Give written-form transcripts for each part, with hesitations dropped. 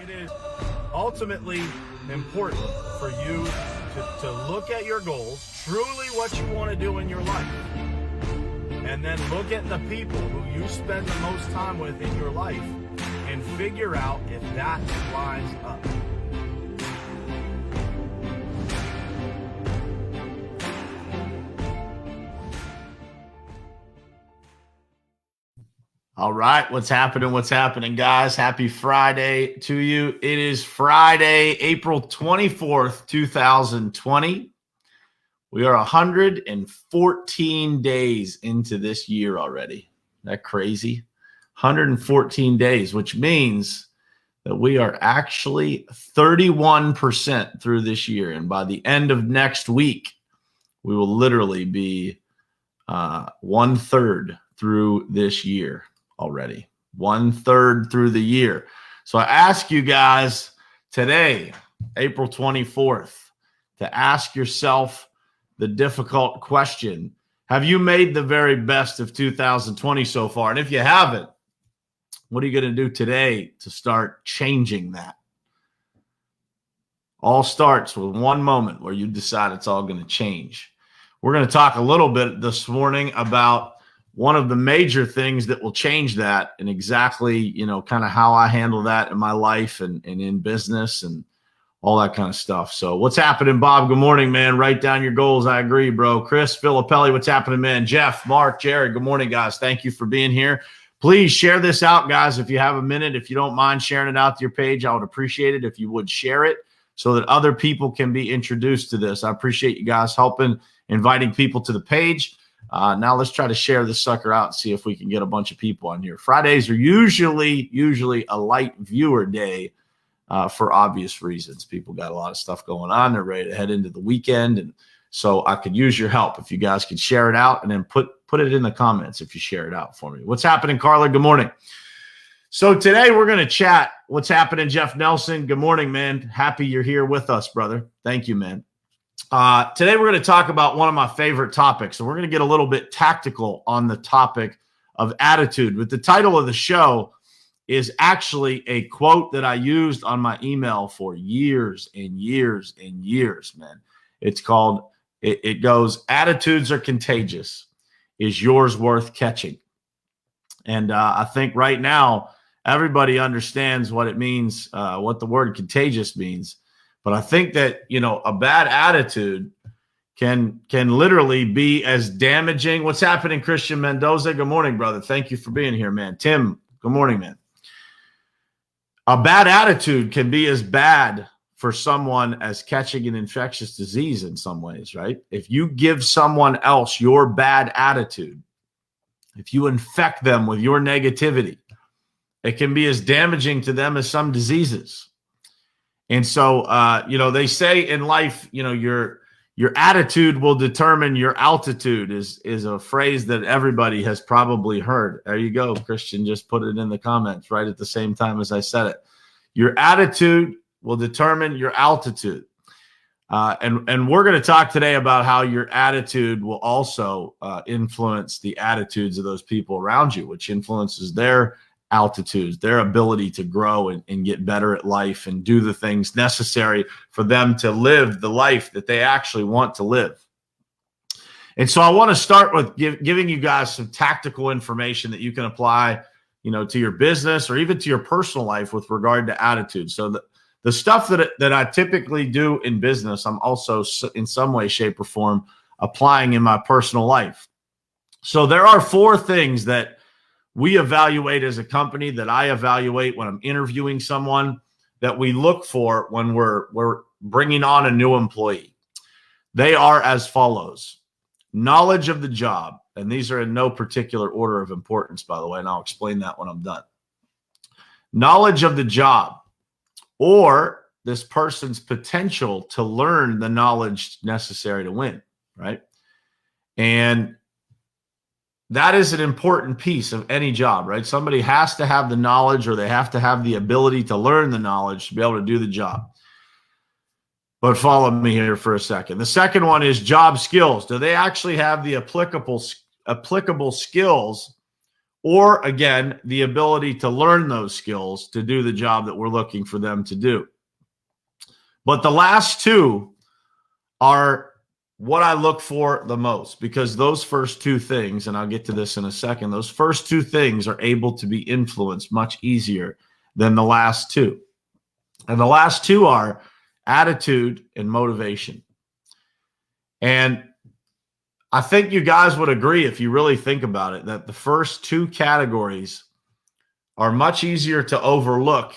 It is ultimately important for you to look at your goals, truly what you want to do in your life, and then look at the people who you spend the most time with in your life and figure out if that lines up. All right, what's happening, guys? Happy Friday to you. It is Friday, April 24th, 2020. We are 114 days into this year already. Isn't that crazy? 114 days, which means that we are actually 31% through this year. And by the end of next week, we will literally be 1/3 through this year. Already 1/3 through the year. So I ask you guys today, April 24th, to ask yourself the difficult question. Have you made the very best of 2020 so far? And if you haven't, what are you going to do today to start changing that? All starts with one moment where you decide it's all going to change. We're going to talk a little bit this morning about one of the major things that will change that, and exactly, kind of how I handle that in my life and in business and all that kind of stuff. So what's happening, Bob? Good morning, man. Write down your goals. I agree, bro. Chris Filippelli, what's happening, man? Jeff, Mark, Jared, good morning, guys. Thank you for being here. Please share this out, guys, if you have a minute. If you don't mind sharing it out to your page, I would appreciate it if you would share it so that other people can be introduced to this. I appreciate you guys helping, inviting people to the page. Now let's try to share this sucker out and see if we can get a bunch of people on here. Fridays are usually a light viewer day for obvious reasons. People got a lot of stuff going on. They're ready to head into the weekend. And so I could use your help if you guys could share it out and then put it in the comments if you share it out for me. What's happening, Carla? Good morning. So today we're going to chat. What's happening, Jeff Nelson? Good morning, man. Happy you're here with us, brother. Thank you, man. Today we're going to talk about one of my favorite topics, and we're going to get a little bit tactical on the topic of attitude. But the title of the show is actually a quote that I used on my email for years and years and years, man. It's called, it goes, "Attitudes are contagious. Is yours worth catching?" And I think right now everybody understands what it means, what the word contagious means. But I think that, a bad attitude can literally be as damaging. What's happening, Christian Mendoza? Good morning, brother. Thank you for being here, man. Tim, good morning, man. A bad attitude can be as bad for someone as catching an infectious disease in some ways, right? If you give someone else your bad attitude, if you infect them with your negativity, it can be as damaging to them as some diseases. And so, they say in life, your attitude will determine your altitude is a phrase that everybody has probably heard. There you go. Christian just put it in the comments right at the same time as I said it. Your attitude will determine your altitude. And we're going to talk today about how your attitude will also influence the attitudes of those people around you, which influences their altitudes, their ability to grow and get better at life and do the things necessary for them to live the life that they actually want to live. And so I want to start with giving you guys some tactical information that you can apply, to your business or even to your personal life with regard to attitude. So the stuff that I typically do in business, I'm also in some way, shape, or form applying in my personal life. So there are 4 things that we evaluate as a company, that I evaluate when I'm interviewing someone, that we look for when we're bringing on a new employee. They are as follows: knowledge of the job. And these are in no particular order of importance, by the way, and I'll explain that when I'm done. Knowledge of the job, or this person's potential to learn the knowledge necessary to win, right? And that is an important piece of any job, right? Somebody has to have the knowledge, or they have to have the ability to learn the knowledge to be able to do the job. But follow me here for a second. The second one is job skills. Do they actually have the applicable skills or again, the ability to learn those skills to do the job that we're looking for them to do. But the last two are what I look for the most, because those first two things, and I'll get to this in a second, those first two things are able to be influenced much easier than the last two. And the last two are attitude and motivation. And I think you guys would agree, if you really think about it, that the first two categories are much easier to overlook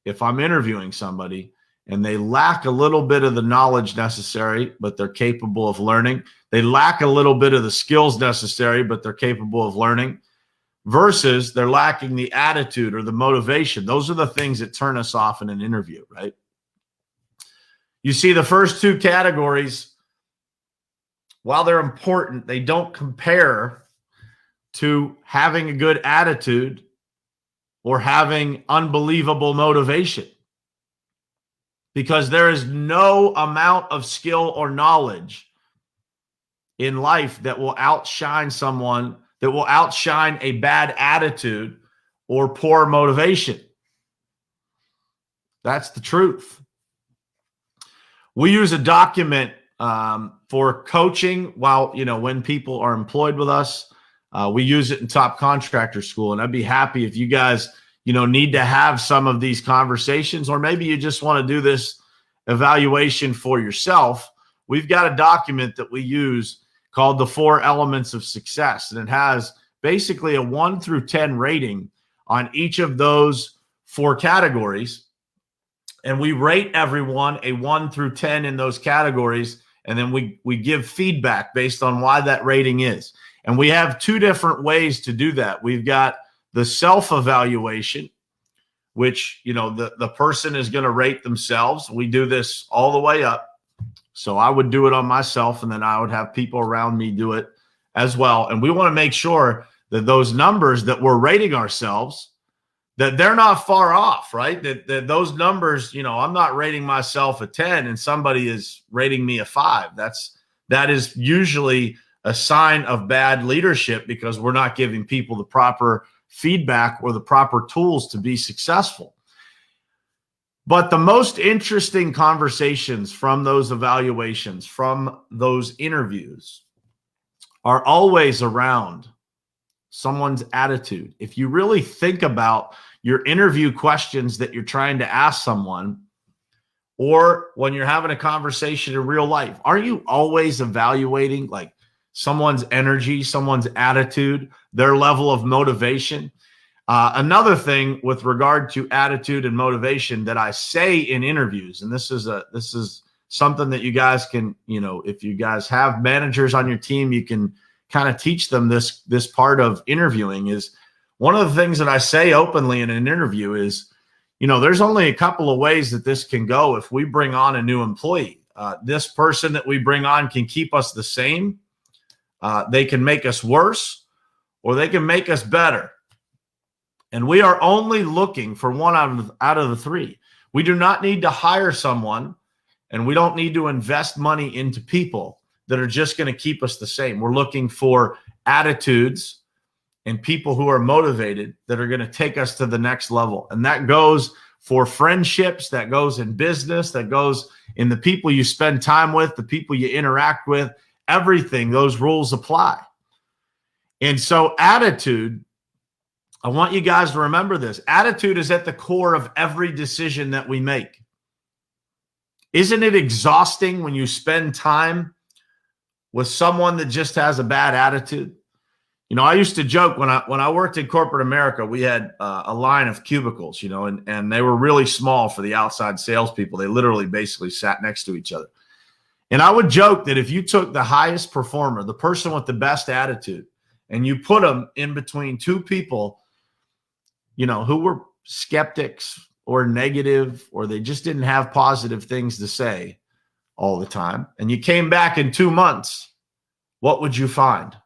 if I'm interviewing somebody and they lack a little bit of the knowledge necessary, but they're capable of learning. They lack a little bit of the skills necessary, but they're capable of learning, versus they're lacking the attitude or the motivation. Those are the things that turn us off in an interview, right? You see, the first two categories, while they're important, they don't compare to having a good attitude or having unbelievable motivation, because there is no amount of skill or knowledge in life that will outshine someone, that will outshine a bad attitude or poor motivation. That's the truth. We use a document for coaching while, when people are employed with us. We use it in Top Contractor School, and I'd be happy if you guys, need to have some of these conversations, or maybe you just want to do this evaluation for yourself. We've got a document that we use called the 4 Elements of Success, and it has basically a 1 through 10 rating on each of those 4 categories. And we rate everyone a 1 through 10 in those categories. And then we give feedback based on why that rating is. And we have 2 different ways to do that. We've got the self-evaluation, which, the person is going to rate themselves. We do this all the way up. So I would do it on myself, and then I would have people around me do it as well. And we want to make sure that those numbers that we're rating ourselves, that they're not far off, right? That those numbers, I'm not rating myself a 10 and somebody is rating me a 5. That is usually a sign of bad leadership, because we're not giving people the proper feedback or the proper tools to be successful. But the most interesting conversations from those evaluations, from those interviews, are always around someone's attitude. If you really think about your interview questions that you're trying to ask someone, or when you're having a conversation in real life, aren't you always evaluating like someone's energy, someone's attitude, their level of motivation? Another thing with regard to attitude and motivation that I say in interviews, and this is something that you guys can, if you guys have managers on your team, you can kind of teach them this part of interviewing. Is one of the things that I say openly in an interview is, there's only a couple of ways that this can go if we bring on a new employee. This person that we bring on can keep us the same. They can make us worse, or they can make us better. And we are only looking for one out of the 3. We do not need to hire someone, and we don't need to invest money into people that are just going to keep us the same. We're looking for attitudes and people who are motivated that are going to take us to the next level. And that goes for friendships, that goes in business, that goes in the people you spend time with, the people you interact with, everything. Those rules apply. And so attitude, I want you guys to remember this. Attitude is at the core of every decision that we make. Isn't it exhausting when you spend time with someone that just has a bad attitude? I used to joke when I worked in corporate America, we had a line of cubicles, and they were really small for the outside salespeople. They literally basically sat next to each other. And I would joke that if you took the highest performer, the person with the best attitude, and you put them in between 2 people, who were skeptics or negative, or they just didn't have positive things to say all the time, and you came back in 2 months, what would you find?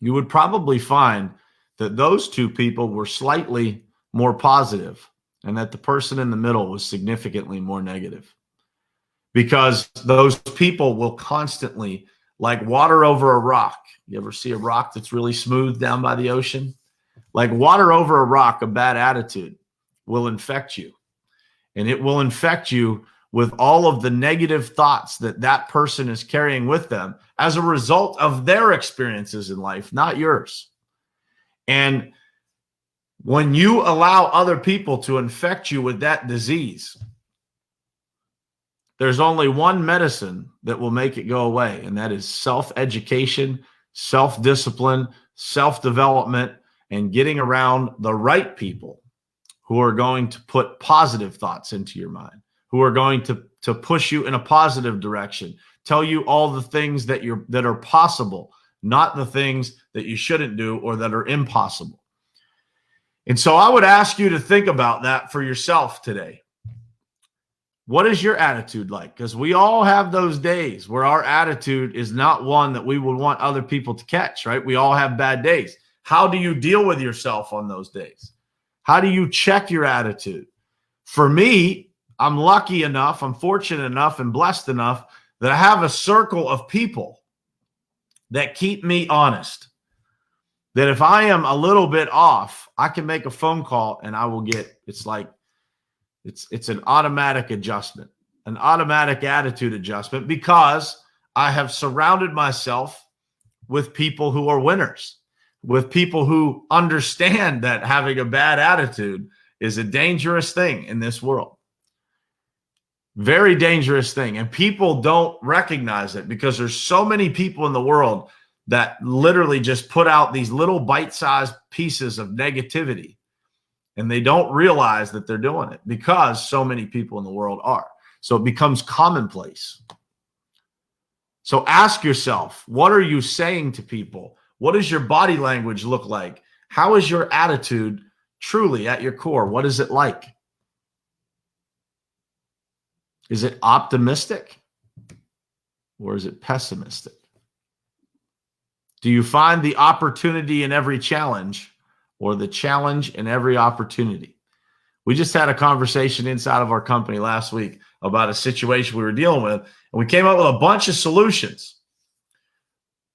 You would probably find that those 2 people were slightly more positive, and that the person in the middle was significantly more negative, because those people will constantly like water over a rock. You ever see a rock that's really smooth down by the ocean? Like water over a rock, a bad attitude will infect you. And it will infect you with all of the negative thoughts that that person is carrying with them as a result of their experiences in life, not yours. And when you allow other people to infect you with that disease, there's only one medicine that will make it go away, and that is self-education, self-discipline, self-development, and getting around the right people who are going to put positive thoughts into your mind, who are going to push you in a positive direction, tell you all the things that are possible, not the things that you shouldn't do or that are impossible. And so I would ask you to think about that for yourself today. What is your attitude like? Because we all have those days where our attitude is not one that we would want other people to catch, right? We all have bad days. How do you deal with yourself on those days? How do you check your attitude? For me, I'm lucky enough, I'm fortunate enough and blessed enough that I have a circle of people that keep me honest. That if I am a little bit off, I can make a phone call and I will get, it's an automatic adjustment, an automatic attitude adjustment, because I have surrounded myself with people who are winners, with people who understand that having a bad attitude is a dangerous thing in this world. Very dangerous thing. And people don't recognize it because there's so many people in the world that literally just put out these little bite-sized pieces of negativity. And they don't realize that they're doing it because so many people in the world are. So it becomes commonplace. So ask yourself, what are you saying to people? What does your body language look like? How is your attitude truly at your core? What is it like? Is it optimistic or is it pessimistic? Do you find the opportunity in every challenge or the challenge in every opportunity? We just had a conversation inside of our company last week about a situation we were dealing with, and we came up with a bunch of solutions.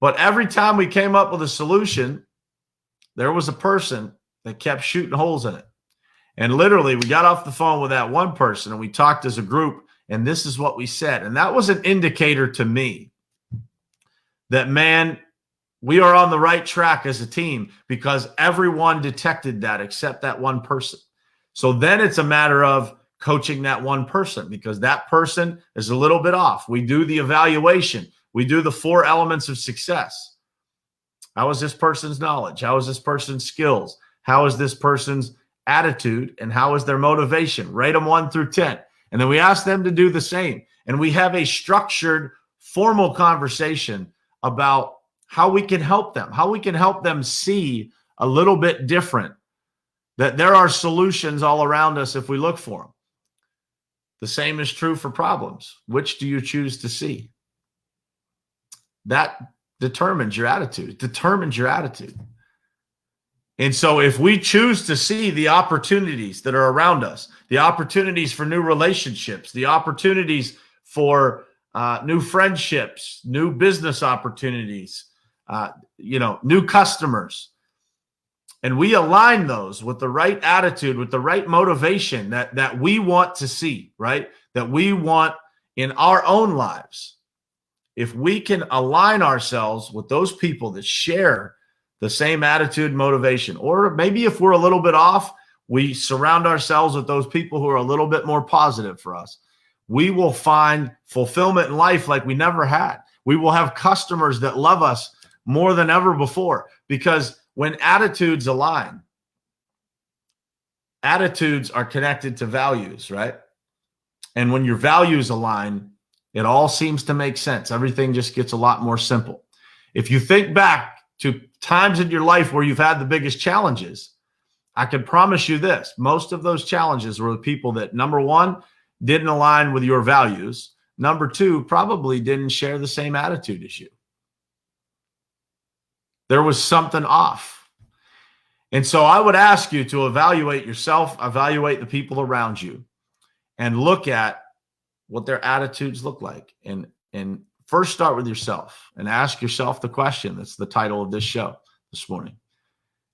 But every time we came up with a solution, there was a person that kept shooting holes in it. And literally, we got off the phone with that one person and we talked as a group, and this is what we said. And that was an indicator to me that, man, we are on the right track as a team because everyone detected that except that one person. So then it's a matter of coaching that one person because that person is a little bit off. We do the evaluation. We do the 4 elements of success. How is this person's knowledge? How is this person's skills? How is this person's attitude? And how is their motivation? Rate them 1 through 10. And then we ask them to do the same. And we have a structured, formal conversation about how we can help them, how we can help them see a little bit different, that there are solutions all around us if we look for them. The same is true for problems. Which do you choose to see? That determines your attitude. It determines your attitude. And so if we choose to see the opportunities that are around us, the opportunities for new relationships, the opportunities for new friendships, new business opportunities, new customers, and we align those with the right attitude, with the right motivation that we want to see, right? That we want in our own lives. If we can align ourselves with those people that share the same attitude and motivation, or maybe if we're a little bit off, we surround ourselves with those people who are a little bit more positive for us, we will find fulfillment in life like we never had. We will have customers that love us more than ever before, because when attitudes align, attitudes are connected to values, right? And when your values align, it all seems to make sense. Everything just gets a lot more simple. If you think back to times in your life where you've had the biggest challenges, I can promise you this: most of those challenges were the people that, number one, didn't align with your values. Number two, probably didn't share the same attitude as you. There was something off. And so I would ask you to evaluate yourself, evaluate the people around you, and look at what their attitudes look like, and first start with yourself and ask yourself the question. That's the title of this show this morning.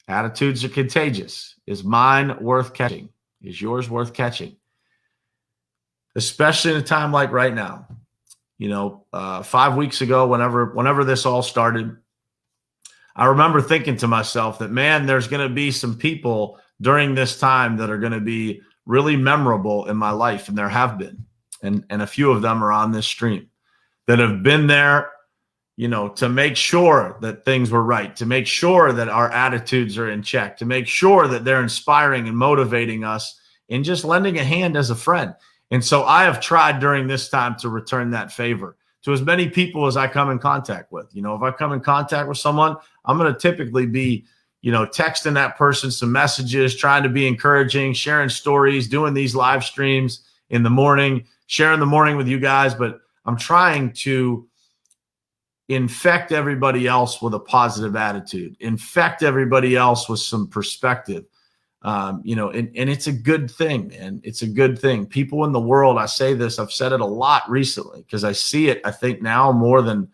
Attitudes are contagious. Is mine worth catching? Is yours worth catching? Especially in a time like right now. 5 weeks ago, whenever this all started, I remember thinking to myself that, man, there's going to be some people during this time that are going to be really memorable in my life, and there have been. And a few of them are on this stream that have been there, to make sure that things were right, to make sure that our attitudes are in check, to make sure that they're inspiring and motivating us and just lending a hand as a friend. And so I have tried during this time to return that favor to as many people as I come in contact with. If I come in contact with someone, I'm going to typically be, texting that person some messages, trying to be encouraging, sharing stories, doing these live streams in the morning, sharing the morning with you guys. But I'm trying to infect everybody else with a positive attitude, infect everybody else with some perspective. And it's a good thing, man. It's a good thing. People in the world, I say this, I've said it a lot recently because I see it, I think now more than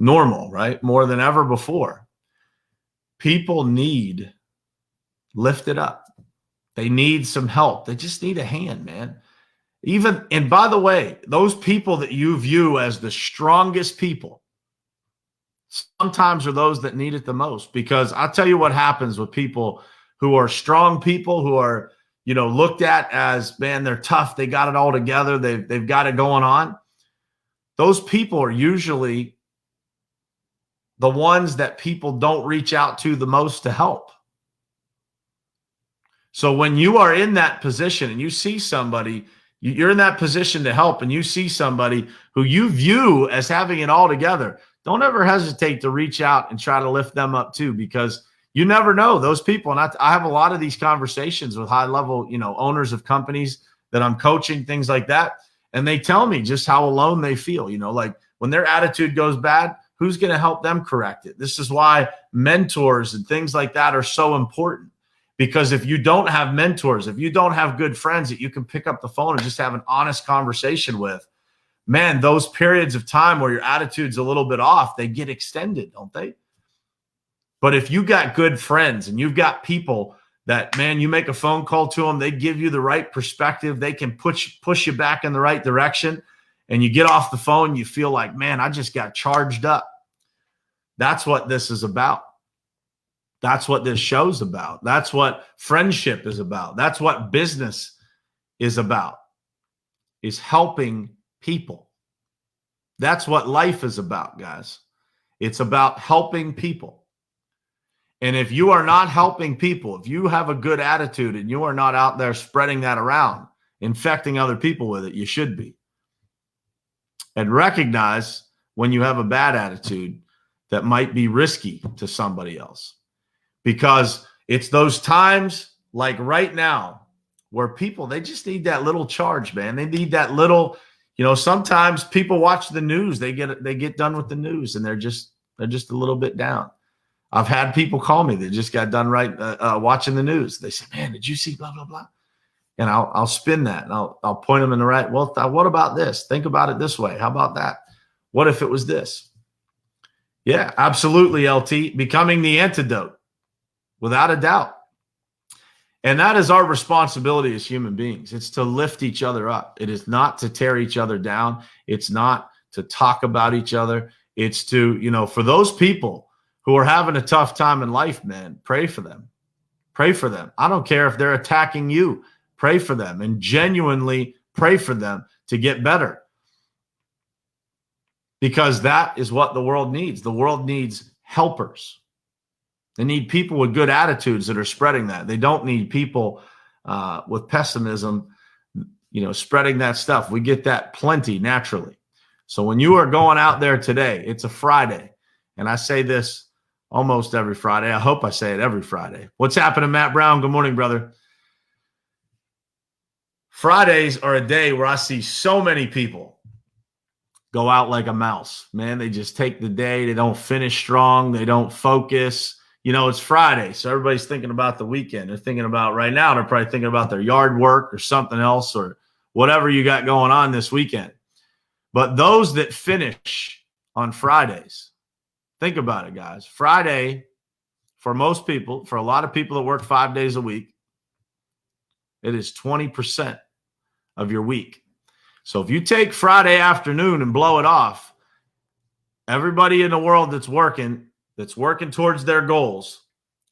normal, right? More than ever before. People need lifted up. They need some help. They just need a hand, man. And by the way, those people that you view as the strongest people sometimes are those that need it the most, because I'll tell you what happens with people who are strong people, who are, looked at as, man, they're tough. They got it all together. They've got it going on. Those people are usually the ones that people don't reach out to the most to help. So when you are in that position and you see somebody, you're in that position to help, and you see somebody who you view as having it all together, don't ever hesitate to reach out and try to lift them up too, because you never know those people. And I have a lot of these conversations with high level, owners of companies that I'm coaching, things like that. And they tell me just how alone they feel, like when their attitude goes bad, who's going to help them correct it? This is why mentors and things like that are so important, because if you don't have mentors, if you don't have good friends that you can pick up the phone and just have an honest conversation with, man, those periods of time where your attitude's a little bit off, they get extended, don't they? But if you got good friends and you've got people that, man, you make a phone call to them, they give you the right perspective, they can push you back in the right direction, and you get off the phone, you feel like, man, I just got charged up. That's what this is about. That's what this show's about. That's what friendship is about. That's what business is about, is helping people. That's what life is about, guys. It's about helping people. And if you are not helping people, if you have a good attitude and you are not out there spreading that around, infecting other people with it, you should be. And recognize when you have a bad attitude that might be risky to somebody else. Because it's those times like right now where people, they just need that little charge, man. They need that little, sometimes people watch the news, they get done with the news and they're just a little bit down. I've had people call me that just got done watching the news. They say, man, did you see blah, blah, blah? And I'll spin that and I'll point them in the right. Well, what about this? Think about it this way. How about that? What if it was this? Yeah, absolutely, LT. Becoming the antidote, without a doubt. And that is our responsibility as human beings. It's to lift each other up. It is not to tear each other down. It's not to talk about each other. It's to, for those people who are having a tough time in life, man, pray for them. Pray for them. I don't care if they're attacking you. Pray for them and genuinely pray for them to get better. Because that is what the world needs. The world needs helpers. They need people with good attitudes that are spreading that. They don't need people with pessimism, spreading that stuff. We get that plenty naturally. So when you are going out there today, it's a Friday, and I say this almost every Friday. I hope I say it every Friday. What's happening, Matt Brown? Good morning, brother. Fridays are a day where I see so many people go out like a mouse. Man, they just take the day. They don't finish strong. They don't focus. It's Friday, so everybody's thinking about the weekend. They're thinking about right now, they're probably thinking about their yard work or something else or whatever you got going on this weekend. But those that finish on Fridays, think about it, guys. Friday, for most people, for a lot of people that work 5 days a week, it is 20% of your week. So if you take Friday afternoon and blow it off, everybody in the world that's working towards their goals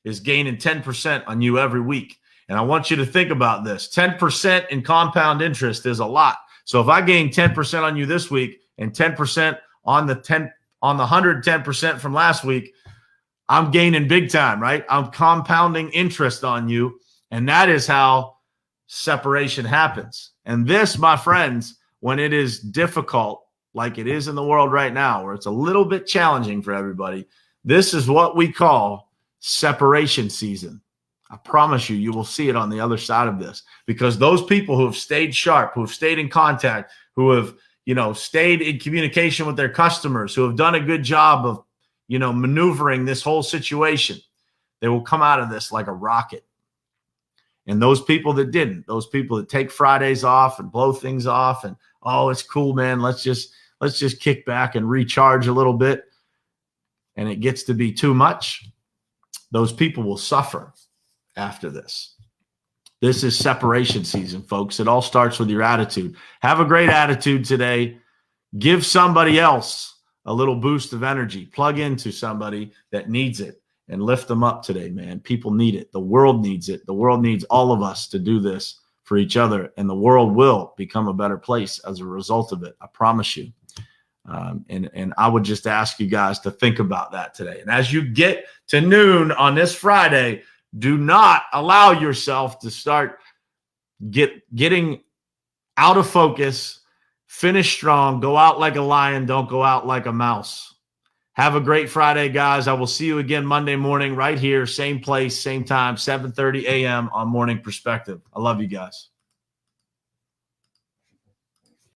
is gaining 10% on you every week. And I want you to think about this. 10% in compound interest is a lot. So if I gain 10% on you this week and 10% on the 110% from last week, I'm gaining big time, right? I'm compounding interest on you. And that is how separation happens. And this, my friends, when it is difficult, like it is in the world right now, where it's a little bit challenging for everybody, this is what we call separation season. I promise you, you will see it on the other side of this, because those people who have stayed sharp, who have stayed in contact, who have, stayed in communication with their customers, who have done a good job of, maneuvering this whole situation, they will come out of this like a rocket. And those people that didn't, those people that take Fridays off and blow things off and, oh, it's cool, man, let's just kick back and recharge a little bit, and it gets to be too much, those people will suffer after this. This is separation season, folks. It all starts with your attitude. Have a great attitude today. Give somebody else a little boost of energy. Plug into somebody that needs it and lift them up today, man. People need it. The world needs it. The world needs all of us to do this for each other, and the world will become a better place as a result of it. I promise you. And I would just ask you guys to think about that today. And as you get to noon on this Friday, do not allow yourself to start getting out of focus. Finish strong. Go out like a lion. Don't go out like a mouse. Have a great Friday, guys. I will see you again Monday morning right here, same place, same time, 7:30 a.m. on Morning Perspective. I love you guys.